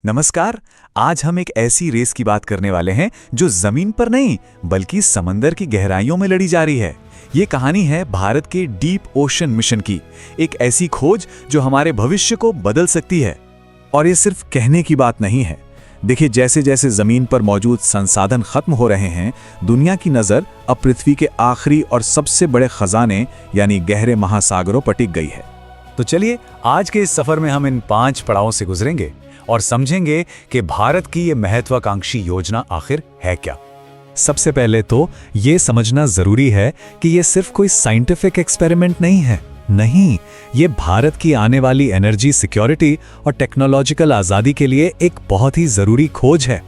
नमस्कार। आज हम एक ऐसी रेस की बात करने वाले हैं जो जमीन पर नहीं बल्कि समंदर की गहराइयों में लड़ी जा रही है। ये कहानी है भारत के डीप ओशन मिशन की, एक ऐसी खोज जो हमारे भविष्य को बदल सकती है। और ये सिर्फ कहने की बात नहीं है। देखिए, जैसे जैसे जमीन पर मौजूद संसाधन खत्म हो रहे हैं, दुनिया की नजर अब पृथ्वी के आखिरी और सबसे बड़े खजाने यानी गहरे महासागरों पर टिक गई है। तो चलिए, आज के इस सफर में हम इन 5 पड़ावों से गुजरेंगे और समझेंगे कि भारत की ये महत्वाकांक्षी योजना आखिर है क्या। सबसे पहले तो ये समझना जरूरी है कि ये सिर्फ कोई साइंटिफिक एक्सपेरिमेंट नहीं है। नहीं, ये भारत की आने वाली एनर्जी सिक्योरिटी और टेक्नोलॉजिकल आज़ादी के लिए एक बहुत ही जरूरी खोज है।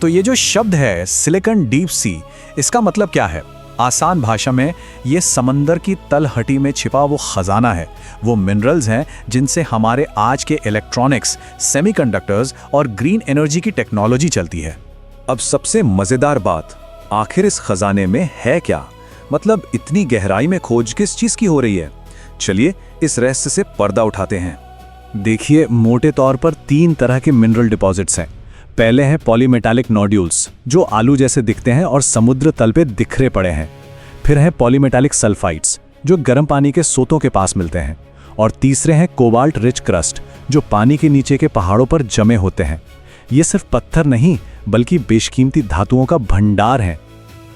तो ये जो शब्द है सिलिकॉन डीप सी, इसका मतलब क्या है? आसान भाषा में ये समंदर की तलहटी में छिपा वो खजाना है, वो मिनरल्स हैं जिनसे हमारे आज के इलेक्ट्रॉनिक्स, सेमीकंडक्टर्स और ग्रीन एनर्जी की टेक्नोलॉजी चलती है। अब सबसे मजेदार बात, आखिर इस खजाने में है क्या? मतलब इतनी गहराई में खोज किस चीज की हो रही है? चलिए इस रहस्य से पर्दा उठाते हैं। देखिए, मोटे तौर पर 3 तरह के मिनरल डिपॉजिट्स हैं। पहले हैं पॉलीमेटालिक नोड्यूल्स, जो आलू जैसे दिखते हैं और समुद्र तल पे बिखरे पड़े हैं। फिर हैं पॉलीमेटालिक सल्फाइड्स, जो गर्म पानी के सोतों के पास मिलते हैं। और तीसरे हैं कोबाल्ट रिच क्रस्ट, जो पानी के नीचे के पहाड़ों पर जमे होते हैं। ये सिर्फ पत्थर नहीं बल्कि बेशकीमती धातुओं का भंडार है।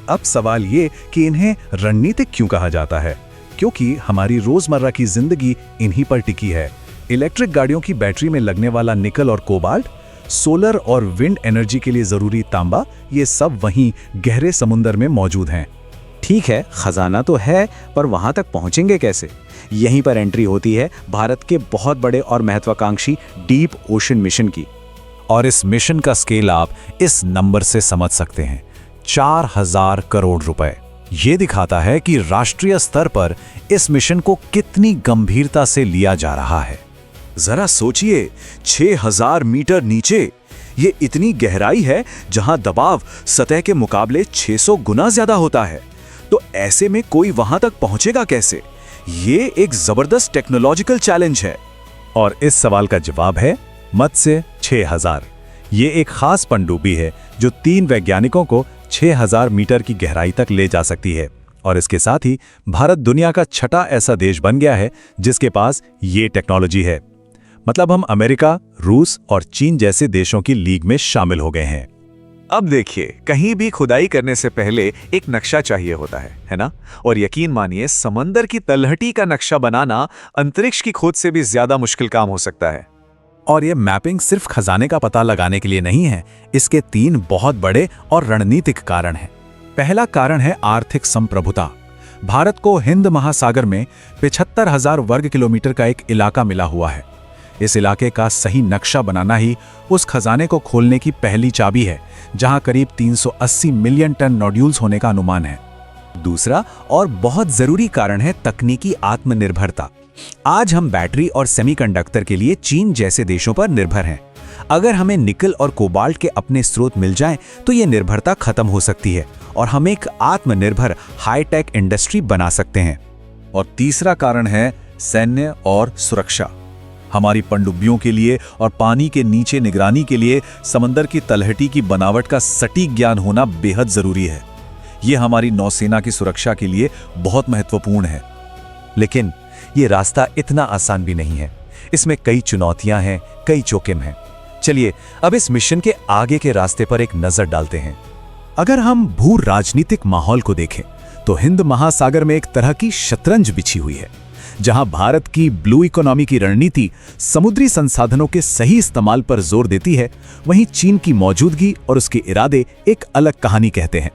अब सवाल ये कि इन्हें रणनीतिक क्यों कहा जाता है? क्योंकि हमारी रोजमर्रा की जिंदगी इन्हीं पर टिकी है। इलेक्ट्रिक गाड़ियों की बैटरी में लगने वाला निकल और कोबाल्ट, सोलर और विंड एनर्जी के लिए जरूरी तांबा, ये सब वहीं गहरे समुद्र में मौजूद हैं। ठीक है, खजाना तो है, पर वहां तक पहुंचेंगे कैसे? यहीं पर एंट्री होती है भारत के बहुत बड़े और महत्वाकांक्षी डीप ओशन मिशन की। और इस मिशन का स्केल आप इस नंबर से समझ सकते हैं, 4000 करोड़ रुपए। ये दिखाता है कि राष्ट्रीय स्तर पर इस मिशन को कितनी गंभीरता से लिया जा रहा है। जरा सोचिए, 6000 मीटर नीचे ये इतनी गहराई है जहां दबाव सतह के मुकाबले 600 गुना ज्यादा होता है। तो ऐसे में कोई वहां तक पहुंचेगा कैसे? ये एक जबरदस्त टेक्नोलॉजिकल चैलेंज है। और इस सवाल का जवाब है मत्स्य 6000। ये एक खास पनडुब्बी है जो 3 वैज्ञानिकों को 6000 मीटर की गहराई तक ले जा सकती है। और इसके साथ ही भारत दुनिया का 6ठा ऐसा देश बन गया है जिसके पास ये टेक्नोलॉजी है। मतलब हम अमेरिका, रूस और चीन जैसे देशों की लीग में शामिल हो गए हैं। अब देखिए, कहीं भी खुदाई करने से पहले एक नक्शा चाहिए होता है ना? और यकीन मानिए, समंदर की तलहटी का नक्शा बनाना अंतरिक्ष की खोज से भी ज्यादा मुश्किल काम हो सकता है। और यह मैपिंग सिर्फ खजाने का पता लगाने के लिए नहीं है। इसके 3 बहुत बड़े और रणनीतिक कारण हैं। पहला कारण है आर्थिक संप्रभुता। भारत को हिंद महासागर में 75,000 वर्ग किलोमीटर का एक इलाका मिला हुआ है। इस इलाके का सही नक्शा बनाना ही उस खजाने को खोलने की पहली चाबी है, जहां करीब 380 मिलियन टन नोड्यूल्स होने का अनुमान है। दूसरा और बहुत जरूरी कारण है तकनीकी आत्मनिर्भरता। आज हम बैटरी और सेमीकंडक्टर के लिए चीन जैसे देशों पर निर्भर हैं। अगर हमें निकल और कोबाल्ट के अपने स्रोत मिल जाएं, तो ये निर्भरता खत्म हो सकती है और हम एक आत्मनिर्भर हाईटेक इंडस्ट्री बना सकते हैं। और तीसरा कारण है सैन्य और सुरक्षा। हमारी पनडुब्बियों के लिए और पानी के नीचे निगरानी के लिए समंदर की तलहटी की बनावट का सटीक ज्ञान होना बेहद जरूरी है। यह हमारी नौसेना की सुरक्षा के लिए बहुत महत्वपूर्ण है। लेकिन ये रास्ता इतना आसान भी नहीं है। इसमें कई चुनौतियां हैं, कई जोखिम हैं। चलिए अब इस मिशन के आगे के रास्ते पर एक नजर डालते हैं। अगर हम भू राजनीतिक माहौल को देखें तो हिंद महासागर में एक तरह की शतरंज बिछी हुई है। जहां भारत की ब्लू इकोनॉमी की रणनीति समुद्री संसाधनों के सही इस्तेमाल पर जोर देती है, वहीं चीन की मौजूदगी और उसके इरादे एक अलग कहानी कहते हैं।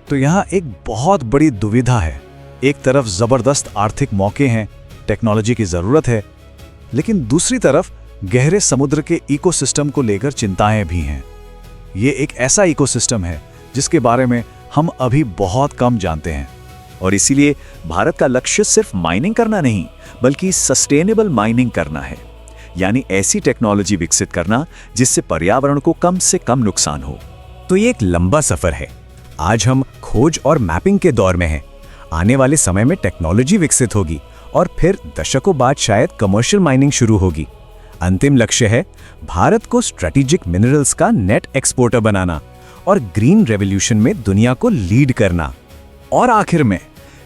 तो यहां एक बहुत बड़ी दुविधा है। एक तरफ जबरदस्त आर्थिक मौके हैं, टेक्नोलॉजी की जरूरत है, लेकिन दूसरी तरफ गहरे समुद्र के इकोसिस्टम को लेकर चिंताएं भी हैं। ये एक ऐसा इकोसिस्टम है जिसके बारे में हम अभी बहुत कम जानते हैं। और इसीलिए भारत का लक्ष्य सिर्फ माइनिंग करना नहीं बल्कि सस्टेनेबल माइनिंग करना है। यानी ऐसी टेक्नोलॉजी विकसित करना जिससे पर्यावरण को कम से कम नुकसान हो। तो ये एक लंबा सफर है। आज हम खोज और मैपिंग के दौर में हैं। आने वाले समय में टेक्नोलॉजी विकसित होगी और फिर दशकों बाद शायद कमर्शियल माइनिंग शुरू होगी। अंतिम लक्ष्य है भारत को स्ट्रेटेजिक मिनरल्स का नेट एक्सपोर्टर बनाना और ग्रीन रेवोल्यूशन में दुनिया को लीड करना। और आखिर में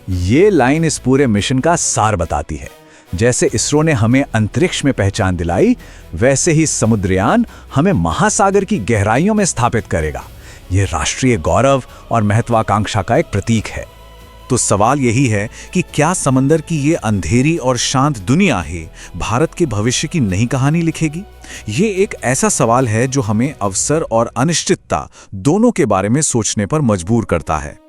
ये लाइन इस पूरे मिशन का सार बताती है। जैसे इसरो ने हमें अंतरिक्ष में पहचान दिलाई, वैसे ही समुद्रयान हमें महासागर की गहराइयों में स्थापित करेगा। ये राष्ट्रीय गौरव और महत्वाकांक्षा का एक प्रतीक है। तो सवाल यही है कि क्या समंदर की ये अंधेरी और शांत दुनिया ही भारत के भविष्य की नई कहानी लिखेगी? ये एक ऐसा सवाल है जो हमें अवसर और अनिश्चितता दोनों के बारे में सोचने पर मजबूर करता है।